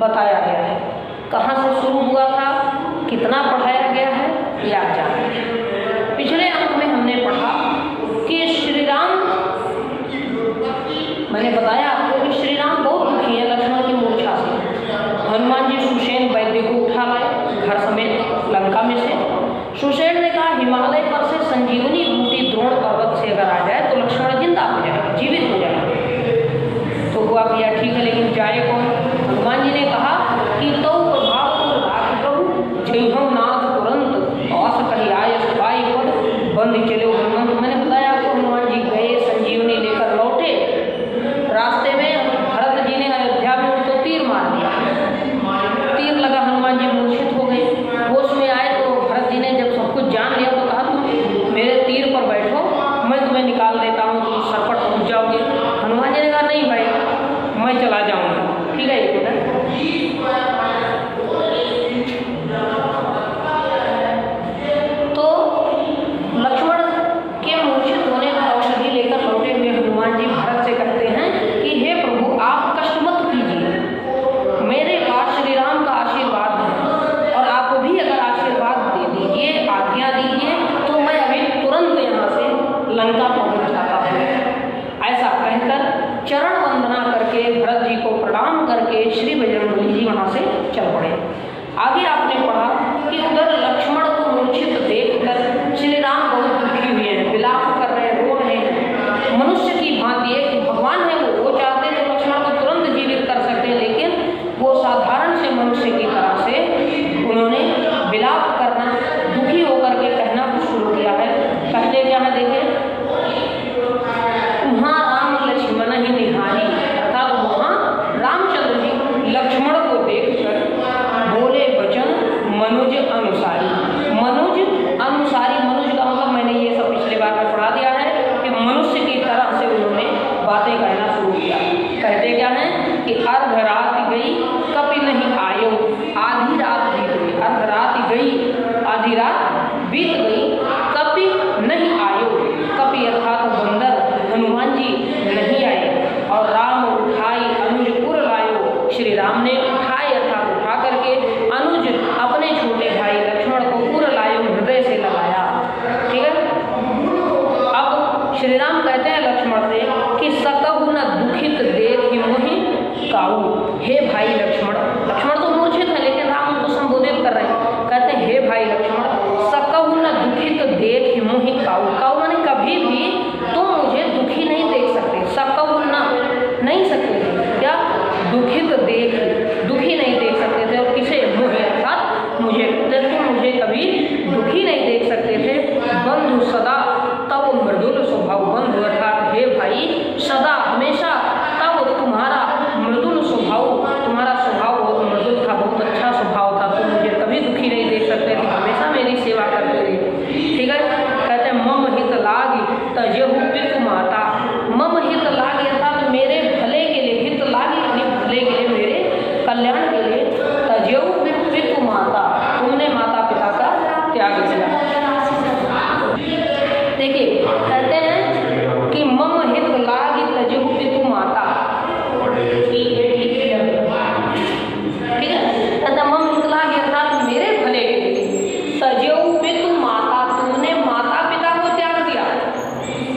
बताया गया है। कहाँ से शुरू हुआ था, कितना पढ़ाया गया है, ये आप जानते हैं। पिछले अंक में हमने पढ़ा कि श्री राम, मैंने बताया आपको कि श्री राम बहुत दुखी है लक्ष्मण की मूर्छा से। हनुमान जी सुषेण वैद्य को उठा लाए घर समेत लंका में से। सुषेण ने कहा हिमालय पर से संजीवनी बूटी द्रोण पर्वत से अगर आ जाए तो लक्ष्मण जिंदा हो जाएगा, जीवित हो जाएगा। तो हुआ भैया ठीक है, लेकिन जाए कौन? हनुमान जी ने कहा कि तो प्रभाव राख प्रभु जय हम नाथ तुरंत औस कही आय सवाई पद बंद चले हनुमंत। मैंने बताया आपको, हनुमान जी गए, संजीवनी लेकर लौटे। रास्ते में भरत जी ने अयोध्या में उनको तीर मार दिया। तीर लगा, हनुमान जी मूर्छित हो गए। होश में आए तो भरत जी ने जब सब कुछ जान लिया तो कहा तुम मेरे तीर पर बैठो, मैं तुम्हें निकाल देता हूँ, तुम सर पर पहुँच जाओगे। हनुमान जी ने कहा नहीं भाई, मैं चला जाऊँगा। ठीक है, एक मिनट। तो लक्ष्मण के मूर्छित होने का औषधि लेकर लौटे हुए हनुमान जी भरत से कहते हैं कि हे प्रभु आप कष्ट मत कीजिए, मेरे पास श्री राम का आशीर्वाद है और आप भी अगर आशीर्वाद दे दीजिए, आज्ञा दीजिए तो मैं अभी तुरंत यहाँ से लंका पहुँच जाता हूँ। ऐसा कहकर चरण वंदना करके भरत जी को प्रणाम करके श्री बजरंगबली जी वहाँ से चल पड़े। आगे आपने पढ़ा कि उधर लक्ष्मण को मूर्छित देखकर श्री राम बहुत दुखी हुए हैं, विलाप कर रहे हैं, रो रहे हैं। मनुष्य की भांति है कि भगवान है वो चाहते तो लक्ष्मण को तुरंत जीवित कर सकते हैं, लेकिन वो साधारण से मनुष्य की तरह से उन्होंने विलाप करना, दुखी होकर के कहना शुरू किया है। कहते क्या है देखिए, वहाँ राम लक्ष्मण ही निहारी, अर्थात वहाँ रामचंद्र जी लक्ष्मण को देखकर बोले वचन मनुज अनुसारी। मनुज अनुसारी, मनुज का मतलब मैंने ये सब पिछले बार में पढ़ा दिया है कि मनुष्य की तरह से उन्होंने बातें कहना शुरू किया। कहते क्या है कि अर्ध रात गई कपि नहीं आयो, आधी रात बीत गई। अर्ध रात गई, आधी रात बीत गई, कपि नहीं आयो। कपि अर्थात बंदर, हनुमान जी नहीं आए। और राम उठाई अनुज पुर लायो, श्री राम ने उठाए अर्थात उठा करके अनुज अपने छोटे भाई लक्ष्मण को पुर लायो, हृदय से लगाया। ठीक है, अब श्री राम कहते हैं लक्ष्मण से कि सकहु न दुखित देखि मोहि काऊ। हे भाई लक्ष्मण, लक्ष्मण तो मूर्छित है लेकिन राम उनको संबोधित कर रहे हैं। कहते हैं हे भाई लक्ष्मण, सकहु न दुखित देखि मोहि काऊ। काऊ माने कभी भी तुम मुझे दुखी नहीं देख सकते। सकहु न नहीं सकते थे क्या, दुखित देख, दुखी नहीं देख सकते थे। और किसे? मुझे अर्थात मुझे, तुम मुझे कभी दुखी नहीं देख सकते थे। बंधु सदा तब मृदुल स्वभाव, बंधु अर्थात हे भाई सदा हमेशा तब तुम्हारा मृदुल स्वभाव, तुम्हारा स्वभाव बहुत मृदुल था, बहुत अच्छा स्वभाव था, तुम मुझे कभी दुखी नहीं देख सकते थे, हमेशा मेरी सेवा करते रहे। ठीक है, कहते हैं मम हित लागी तजेहु पितु माता। मम हित लागी अर्थात मेरे भले के लिए, हित लागी यानी भले के लिए, मेरे कल्याण के लिए। तजेहु पितु माता, तुमने माता पिता का त्याग किया। देखिए कहते हैं कि मम हित लागी तजेहु पितु माता। ठीक है, कहते मम हित लागी अर्थात मेरे भले के लिए। तजेहु पितु माता, तुमने माता पिता को त्याग दिया।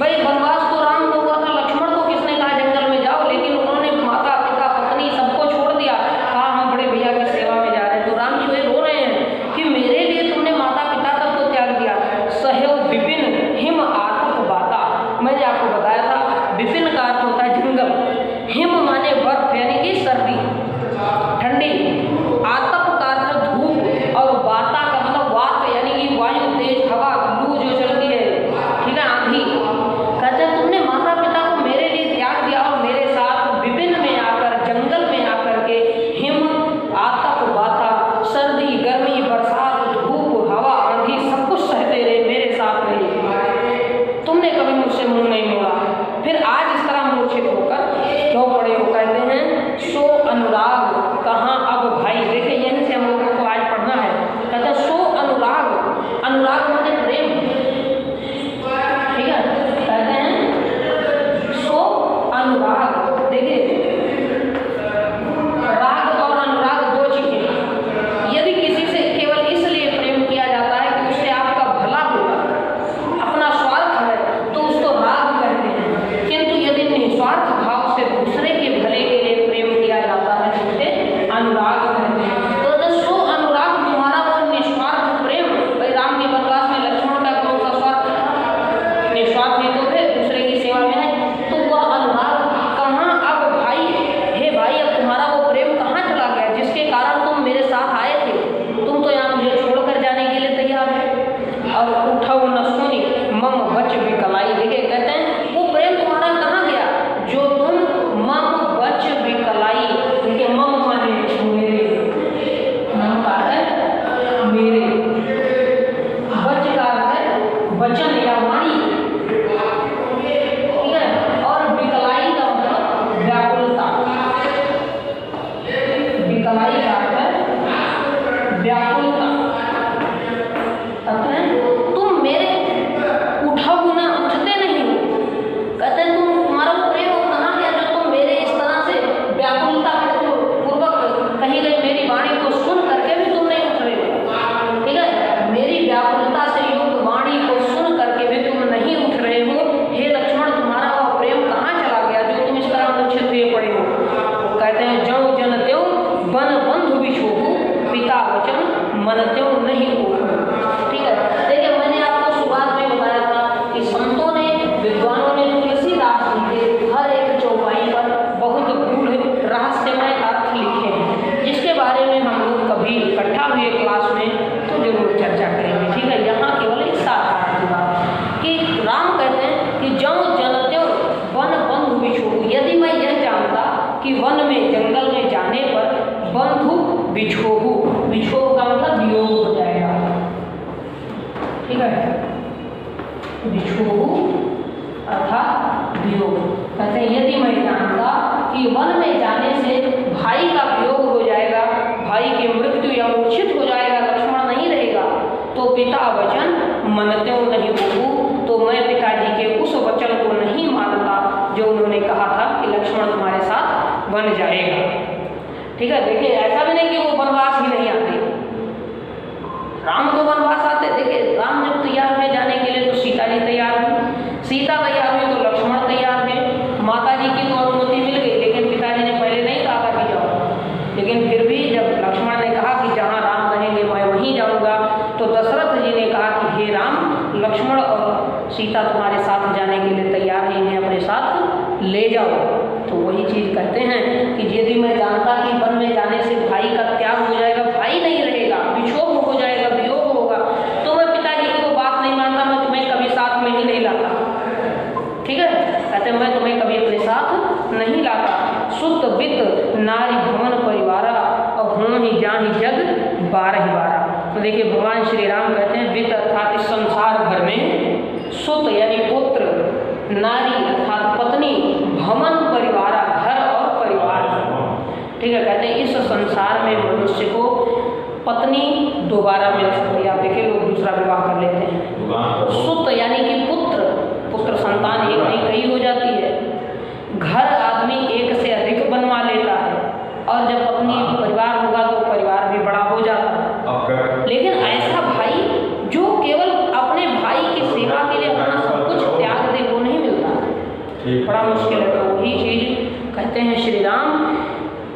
भाई वनवास तो राम को हुआ था, लक्ष्मण को किसने कहा जंगल में जाओ, लेकिन उन्होंने माता पिता पत्नी सबको छोड़ दिया, कहा हम बड़े भैया की सेवा में जा रहे हैं। तो राम जी वही रो रहे हैं कि मेरे लिए तुमने माता पिता तक को त्याग दिया। सहयो विपिन हिम आतप बाता, मैंने आपको बताया था विपिन का अर्थ होता है जंगल, हिम माने बर्फ यानी कि सर्दी ठंडी, आतप का अर्थ धूप और बाता का मतलब वात यानी कि वायु, तेज हवा, लू जो चलती है, ठीक है, आंधी। कहते हैं तुमने माता पिता को मेरे लिए त्याग दिया और मेरे साथ विभिन्न में आकर, जंगल में आकर के हिम आतप बाता, सर्दी गर्मी बरसात धूप हवा आंधी सब कुछ सहते रहे, मेरे साथ रहे, तुमने कभी मुझसे मुंह नहीं मोड़ा। फिर आज इस तरह मूर्छित होकर क्यों पड़े हो? कहते हैं सो अनुराग कहाँ अब भाई। देखिए यहीं से हम लोगों को आज पढ़ना है। कहते हैं सो अनुराग, अनुराग माने प्रेम। ठीक है, कहते हैं सो अनुराग। देखिए राग और अनुराग राम कहते हैं कि जौ जनत्यो वन बंधु बिछोहु, यदि मैं यह जानता कि वन में जंगल में जाने पर बंधु बिछोहु, बिछोहु का मतलब वियोग हो जाएगा, ठीक है, बिछोहु अर्थात वियोग। कहते हैं यदि मैं जानता कि वन में जाने से भाई का वियोग हो जाएगा, भाई की मृत्यु या मूर्छित हो जाएगा, लक्ष्मण नहीं रहेगा, तो पिता वचन मनत्यो नहीं बहु, तो मैं पिताजी के उस वचन को नहीं मानता जो उन्होंने कहा था कि लक्ष्मण तुम्हारे साथ बन जाएगा। ठीक है, देखिए ऐसा भी नहीं कि वो वनवास ही नहीं आते, राम तो वनवास आते। देखिए राम जब तैयार है जाने के लिए तो सीता जी तैयार हुई, सीता तैयार हुई तो लक्ष्मण तैयार है, माता जी की तो अनुमति मिल गई, लेकिन पिताजी ने पहले नहीं कहा था कि जाओ, लेकिन फिर भी जब लक्ष्मण ने कहा कि जहाँ राम रहेंगे मैं वहीं जाऊँगा, तो दशरथ जी ने कहा कि हे राम, लक्ष्मण और सीता तुम्हारे साथ जाने के लिए तैयार है, इन्हें अपने साथ ले जाओ। तो वही चीज़ कहते हैं कि यदि मैं जानता कि वन में जाने से भाई का त्याग हो जाएगा, भाई नहीं रहेगा, विक्षोभ हो जाएगा, वियोग होगा, तो मैं पिताजी की वो बात नहीं मानता, मैं तुम्हें कभी साथ में ही नहीं लाता। ठीक है, कहते मैं तुम्हें कभी अपने साथ नहीं लाता। सुत वित्त नारी भवन परिवारा और हों ही जहाँ ही जग बारह बारह। तो देखिए भगवान श्री राम कहते हैं वित्त अर्थात इस संसार भर में, सुत यानी पुत्र, नारी अर्थात पत्नी, भवन परिवारा घर और परिवार। ठीक है, कहते हैं इस संसार में मनुष्य को पत्नी दोबारा मिल सकती है। आप देखिए लोग दूसरा विवाह कर लेते हैं। सुत यानी कि पुत्र, पुत्र संतान एक नहीं कई हो जाती है। घर आदमी एक से अधिक बनवा लेता है, और जब पत्नी परिवार होगा तो परिवार भी बड़ा हो जाता है। लेकिन ऐसा भाई जो केवल अपने भाई की सेवा के लिए अपना सब कुछ त्याग दे, वो नहीं मिलता, बड़ा मुश्किल है। तो वही चीज कहते हैं श्री राम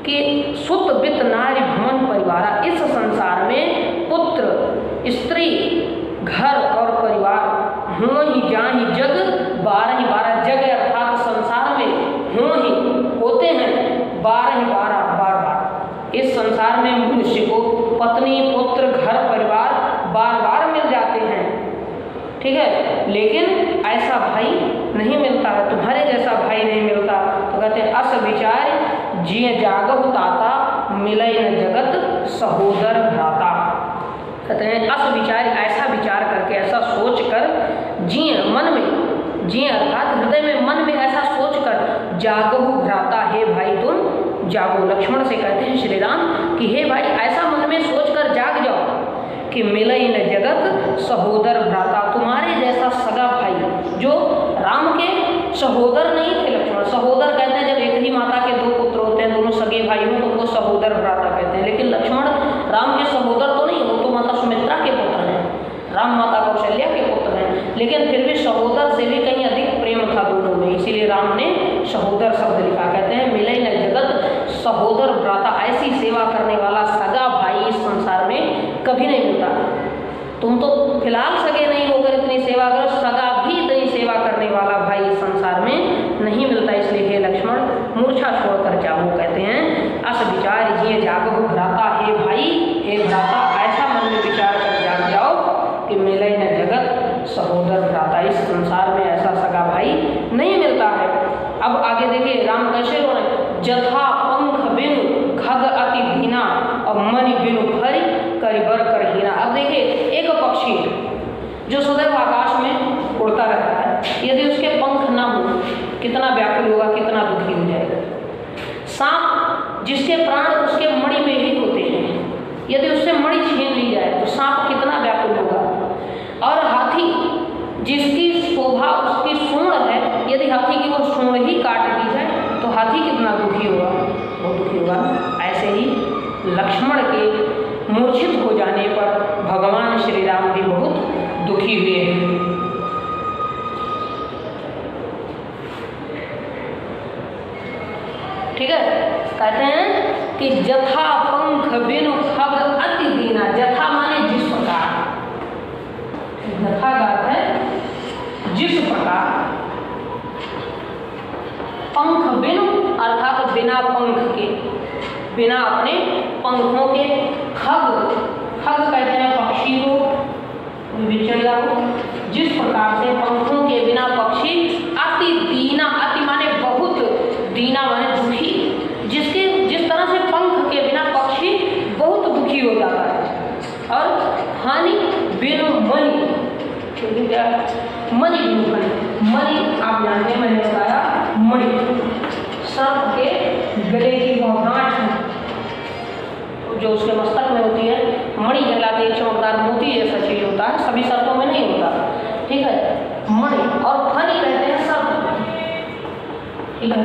कि सुत वित्त नारी भवन परिवारा, इस संसार में पुत्र, स्त्री, घर और परिवार, हों ही जहाँ ही जग बारह ही बारह। जग अर्थात संसार में हों ही होते हैं, बारह ही बारह बार बार। इस संसार में मनुष्य को पत्नी, पुत्र, घर, परिवार बार बार मिल जाते हैं। ठीक है, लेकिन ऐसा भाई नहीं मिलता है, तुम्हारे जैसा भाई नहीं मिलता। तो कहते हैं अस विचार जिय जागहु ताता, मिलय न जगत सहोदर भ्राता। कहते हैं अस विचार, ऐसा विचार करके, ऐसा सोच कर, जिय मन में, जिय अर्थात हृदय में, मन में ऐसा सोच कर, जागहु भ्राता, हे भाई तुम जागो। लक्ष्मण से कहते हैं श्री राम कि हे भाई ऐसा मन में सोच कर जाग जाओ कि मिलय न जगत सहोदर भ्राता, तुम्हारे जैसा सगा भाई, जो राम के सहोदर नहीं थे लक्ष्मण। सहोदर कहते हैं जब एक ही माता के दो पुत्र होते हैं, दोनों सगे भाई हो, तो उनको सहोदर भ्राता कहते हैं। लेकिन लक्ष्मण राम के सहोदर तो नहीं, वो तो माता सुमित्रा के पुत्र हैं, राम माता कौशल्या के पुत्र हैं, लेकिन फिर भी सहोदर से भी कहीं अधिक प्रेम था दोनों में, इसीलिए राम ने सहोदर शब्द लिखा। कहते हैं मिलय न जगत सहोदर भ्राता, ऐसी सेवा करने वाला सगा भाई इस संसार में कभी नहीं मिलता। तुम तो फिलहाल सगे नहीं होकर इतनी सेवा करो, सगा भी इतनी सेवा करने वाला भाई इस संसार में नहीं मिलता। इसलिए हे लक्ष्मण मूर्छा छोड़कर जाओ। कहते हैं अस विचार जिए जागहु भ्राता, हे भाई, हे भ्राता, ऐसा मन में विचार कर जाग जाओ कि मिलय न जगत सहोदर भ्राता, इस संसार में ऐसा सगा भाई नहीं मिलता है। अब आगे देखिए राम कैसे रो रहे हैं, जथा पंख बिनु खग अति भीना, और मणि बिनु फरि करिबर करहीना। अब देखिए एक पक्षी जो सदैव आकाश में उड़ता रहता है, यदि उसके पंख ना हो कितना व्याकुल होगा, कितना दुखी हो जाएगा। सांप जिसके प्राण उसके मणि में ही होते हैं, यदि उससे मणि छीन ली जाए तो सांप कितना व्याकुल होगा। और हाथी जिसकी शोभा उसकी सूंड है, यदि हाथी की वो सूंड ही काट दी जाए तो हाथी कितना दुखी होगा, बहुत दुखी होगा। ऐसे ही लक्ष्मण के मूर्छित हो जाने पर भगवान श्री राम भी बहुत दुखी हुए हैं। ठीक है, कहते हैं कि जथा पंख बिनु खग अति दीना। जथा माने जिस प्रकार, जथा का अर्थ है जिस प्रकार, पंख बिनु अर्थात बिना पंख के, बिना अपने पंखों के। खग, खग कहते हैं पक्षी को, चिड़िया को, जिस प्रकार से पंखों के गांठ जो उसके मस्तक में होती है, मणि कहलाती है, चमकदार मोती जैसा चीज होता है, सभी सर्पों में नहीं होता, ठीक है, मणि। और फनी कहते हैं सर्प, ठीक है,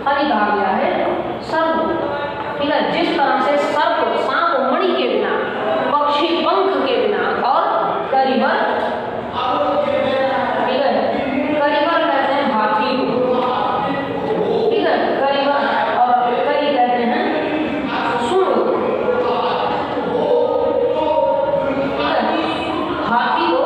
फनी कहा गया है सर्प, ठीक है। जिस तरह से सर्प, सांप मणि के बिना, पक्षी पंख के बिना, और करिबर, ठीक है, करिबर कहते हैं हाथी को, ठीक है, करिबर, और करी कहते हैं सूंड, ठीक है, हाथी को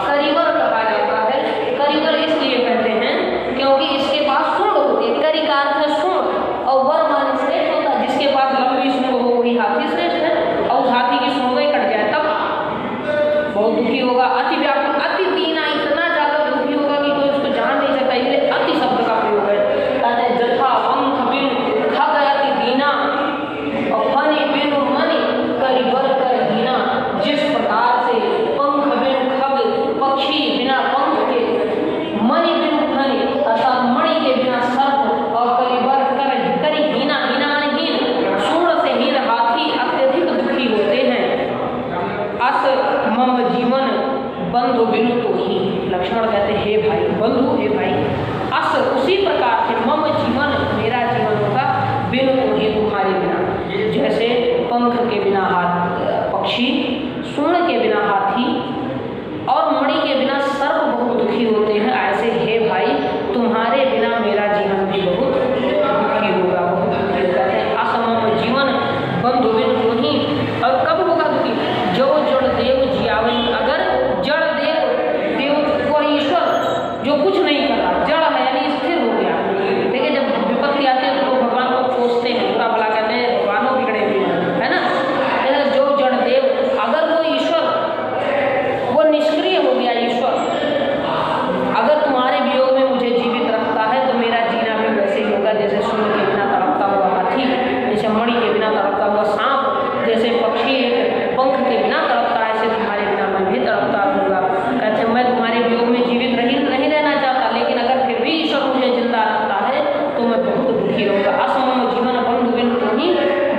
करिबर कहा जाता है। करिबर इसलिए कहते हैं क्योंकि इसके पास सूंड होती है, करी का अर्थ है सूंड, और वर मान श्रेष्ठ होता है, जिसके पास लंबी सूंड हो वही हाथी श्रेष्ठ है, और उस हाथी की सूंड ही कट जाए तब बहुत दुखी होगा। अति व्याकुल, अति दीना, इतना ज्यादा दुखी होगा कि कोई उसको जान नहीं सकता, इसलिए अति शब्द का प्रयोग है। कहते हैं जथा पंख बिन खग अति दीना, और फनी बिन मणि करिबर कर दीना। जिस प्रकार से पंख बिन खग, पक्षी बिना पंख के, मणि बिन फनी अर्थात मणि के बिना सर्प, और करिबर कर करी हीना, हीना माने हीन, सूंड से हीन हाथी अत्यधिक दुखी होते हैं। अस मम जीवन बंधु बिनु तो ही, लक्ष्मण कहते हे भाई, बंधु हे भाई, अस उसी प्रकार से मम जीवन, मेरा जीवन होगा, बिनु तो ही तुम्हारे बिना। जैसे पंख के बिना हाथ पक्षी, सूंड के बिना हाथी, और मणि के बिना सर्प बहुत दुखी होते हैं, ऐसे हे भाई तुम्हारे बिना मेरा जीवन भी बहुत दुखी होगा, बहुत दुखी होगा। असमम जीवन बंधु बिनु तो ही, और कब होगा दुखी? जो जड़ देव जियावन, अगर जड़ देव, देव को ईश्वर जो कुछ नहीं कर रहा, जड़ है यानी स्थिर हो गया। देखिए जब विपत्ति आती है तो लोग भगवान को कोसते हैं, बुरा भला कहते हैं, भगवानों बिगड़े हुए है ना। जो जड़ देव, अगर वो ईश्वर वो निष्क्रिय हो गया, ईश्वर अगर तुम्हारे वियोग में मुझे जीवित रखता है तो मेरा जीना भी वैसे ही होगा, जैसे सूर्य के बिना तड़पता हुआ हाथी, जैसे मणि के बिना तड़पता हुआ सांप, जैसे पक्षी पंख के बिना तड़पता है, ऐसे तुम्हारे बिना मैं भी तड़पता रहूंगा। कहते हैं मैं तुम्हारे वियोग में जीवित नहीं रहना चाहता, लेकिन अगर फिर भी ईश्वर मुझे जिंदा रखता है तो मैं बहुत दुखी रहूंगा। असमम जीवन बंधु बिन तुम्ही,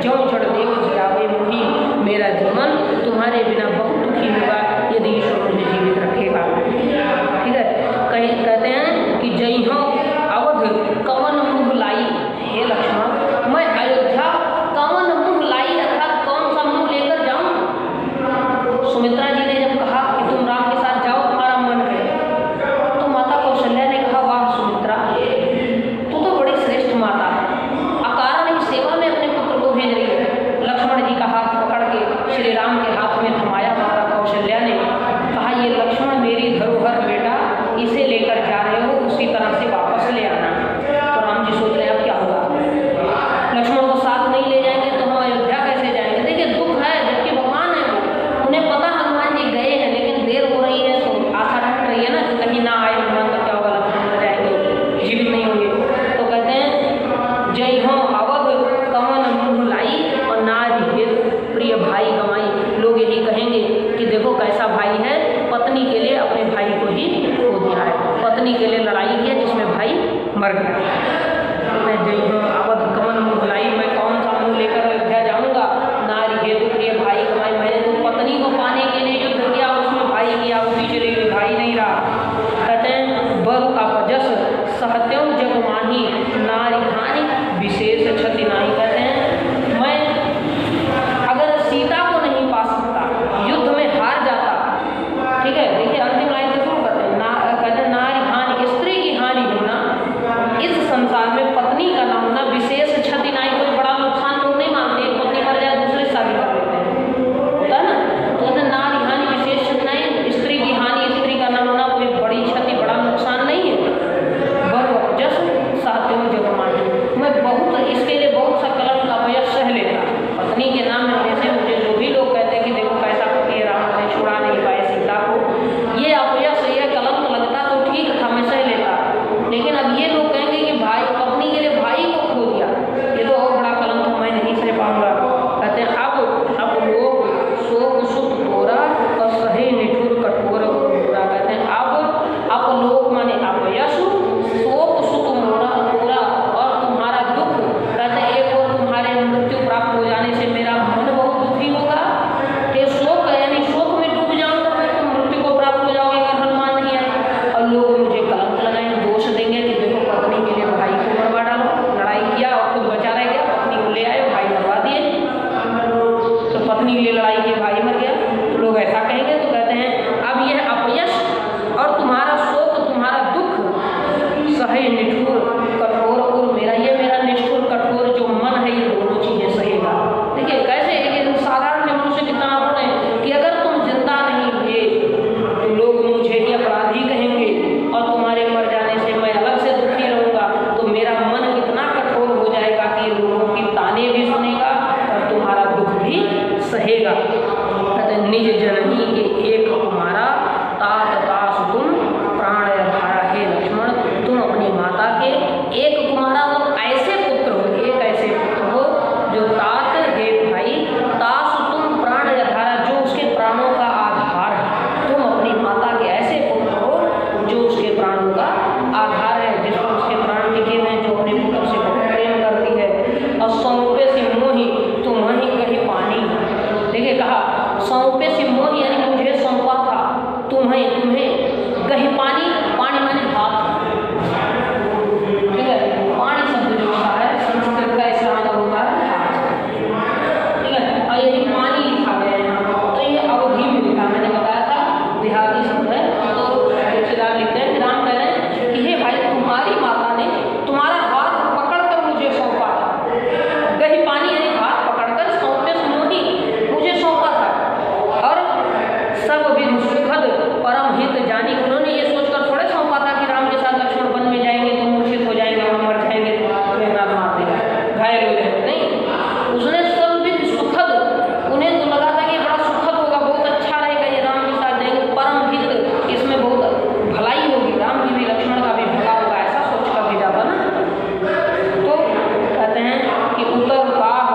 जो जड़ देव जियावे मोही, मेरा जीवन तुम्हारे बिना बहुत दुखी होगा यदि ईश्वर मुझे जीवित रखेगा, ठीक है। कहीं कहते हैं कि जय हो अवध कवन मुँह लाई, हे लक्ष्मण मैं अयोध्या कवन मुँह लाई, अर्थात कौन सा मुँह लेकर जाऊं। सुमित्रा जी ने जब कहा कि तुम राम के साथ जाओ, तुम्हारा मन है, तो माता कौशल्या ने कहा वाह सुमित्रा, तू तो बड़ी श्रेष्ठ माता है, अकारण ही सेवा में अपने पुत्र को भेज रही है। लक्ष्मण जी का हाथ पकड़ के श्री राम के हाथ में थमाया माता कौशल्या ने, कहा ये लक्ष्मण मेरी धरोहर बेटा, इसे लेकर जा रहे हो, उसी तरह से वापस ले आना। तो राम जी सोच रहे अब क्या होगा, लक्ष्मण को साथ नहीं ले जाएंगे तो हम अयोध्या कैसे जाएंगे। देखिए दुख है, जबकि भगवान है वो, उन्हें पता हनुमान जी गए हैं, लेकिन देर हो रही है तो आशा टूट रही है ना कि कहीं ना आए हनुमान, तो क्या होगा, लक्ष्मण मर जाएंगे, जीवित नहीं होंगे। तो कहते हैं जय हो अवध कवन मुँह लाई, और नारी हे प्रिय भाई गवाई। लोग यही कहेंगे कि देखो कैसा भाई है, पत्नी के लिए अपने भाई को ही खो दिया है, पत्नी के लिए लड़ाई किया जिसमें भाई मर गया। मैं जय हो अवध कवन मुँह लाई, मैं कौन सा मुँह लेकर अयोध्या जाऊंगा। नारी हे तो प्रिय भाई गवाई, मैंने तो पत्नी को पाने के लिए युद्ध किया, उसमें भाई किया, उसी चले गई, भाई नहीं रहा। कहते हैं बहु अपजस सहत्यम जग माही, नारी हानि विशेष क्षति नाही। कहते हैं मैं अगर सीता को नहीं पा सकता, युद्ध में हार जाता, ठीक है। देखिए अंतिम लाइन से शुरू करते हैं, कहते हैं नारी हानि, स्त्री की हानि होना इस संसार में, पत्नी का ना होना विशेष क्षति नहीं, कोई बड़ा नुकसान लोग नहीं मानते, एक पत्नी मर जाए दूसरी शादी कर लेते हैं, होता है ना। तो कहते हैं नारी हानि विशेष क्षति नहीं, स्त्री की हानि, स्त्री का ना होना कोई बड़ी क्षति, बड़ा नुकसान नहीं है। बहु जस सहत्यम जग माही, मैं बहुत इसके लिए बहुत सा कलम प्राणों का आधार है, जिस पर उसके प्राण टिके हुए हैं, जो अपने पुत्र से बहुत प्रेम करती है। और सौंपे से मोही तुम ही कही पानी। देखिए कहा सौंपे से मोही यानी मुझे सौंपा था, तुम्हें कही पानी, पानी माने हाथ, ठीक है। पानी शब्द जो होता है संस्कृत का ऐसा मतलब होता है हाथ, ठीक है। और यही पानी लिखा गया है यहाँ, तो ये अवधि में लिखा, मैंने बताया था देहाती शब्द है। तो तुलसीदास लिखते हैं, राम कह रहे हैं कि हे भाई तुम्हारी माता ने तुम्हारा हाथ पकड़कर मुझे सौंपा था। कही पानी यानी हाथ पकड़कर, सौंपे से मोही मुझे सौंपा था। और सब विधि सुखद परम हित जानी, उन्होंने ये सोचकर थोड़े सौंपा था कि राम के साथ लक्ष्मण वन में जाएंगे तो मूर्छित हो जाएंगे, वहां मर जाएंगे, मेहनत मार देगा, घायल हो जाएंगे, नहीं। उसने सब विधि सुखद, उन्हें तो लगा था कि बड़ा सुखद होगा, बहुत अच्छा रहेगा, ये राम के साथ जाएंगे, परम हित, इसमें बहुत भलाई होगी, राम की भी लक्ष्मण का भी भला होगा, ऐसा सोच कर भेजा था ना। तो कहते हैं कि उतर काह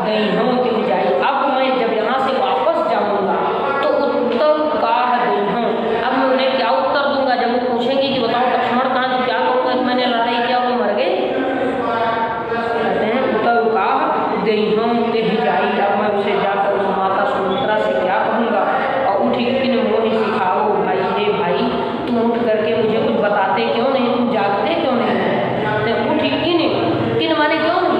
दईहों दिख जाई, अब मैं जब यहाँ से वापस जाऊंगा तो उत्तर काह दईहों, अब मैं उन्हें क्या उत्तर दूंगा जब वो पूछेंगे कि बताओ लक्ष्मण कहाँ, तो क्या कहूँगा कि मैंने लड़ाई किया वो मर गए। कहते हैं उत्तर काह दईहों दिख जाई, अब मैं उसे जाकर उस माता सुमित्रा से क्या कहूँगा। और उठी किन मोहि सिखाओ भाई, हे भाई तुम उठ करके मुझे कुछ बताते क्यों नहीं, तुम जागते क्यों नहीं। उठी किन माने क्यों नहीं,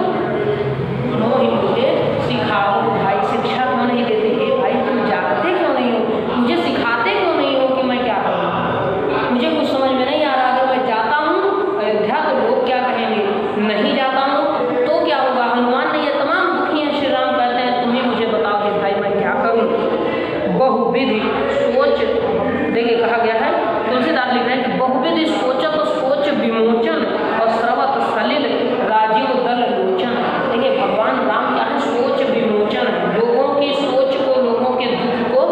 मोहि मुझे सिखाओ भाई, शिक्षा क्यों नहीं देते, हे भाई तुम जागते क्यों नहीं हो, मुझे सिखाते क्यों नहीं हो कि मैं क्या करूँ। मुझे कुछ समझ में नहीं आ रहा, अगर मैं जाता हूँ अयोध्या तो लोग क्या कहेंगे, नहीं जाता हूँ तो क्या होगा। हनुमान ने ये तमाम दुखी हैं, श्री राम कहते हैं तुम ही मुझे बताओ कि भाई मैं क्या करूँ। बहुविधि सोच, देखिए कहा गया है, तुलसीदास लिख रहे हैं कि बहुविधि सोचत सोच विमोचन और स्रवत सलिल राजीव दल लोचन। देखिए भगवान राम क्या है, सोच विमोचन, लोगों की सोच को, लोगों के दुख को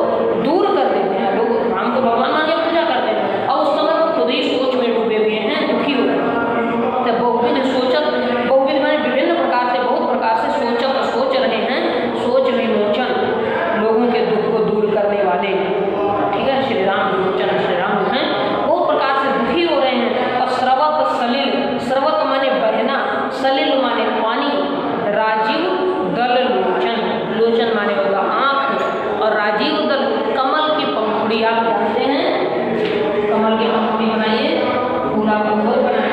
दूर कर देते हैं। लोग राम को भगवान मान के पूजा करते हैं और उस समय वो खुद ही सोच में डूबे हुए हैं, दुखी हो रहे हैं। तो बहुविधि सोचत, बहुविधि माने विभिन्न प्रकार से, बहुत प्रकार से सोचत सोच रहे हैं, सोच विमोचन, लोगों के दुख को दूर करने वाले, ठीक है। श्री राम विमोचन, श्री राम जो हैं बहुत प्रकार से दुखी हो रहे हैं। और स्रवत सलिल, स्रवत माने बहना, सलिल माने पानी, राजीव दल लोचन, लोचन माने होगा आंख, और राजीव दल कमल की पंखुड़ी, आप जानते हैं कमल की पंखुड़ी बनाइए, पूरा गोबर बनाइए,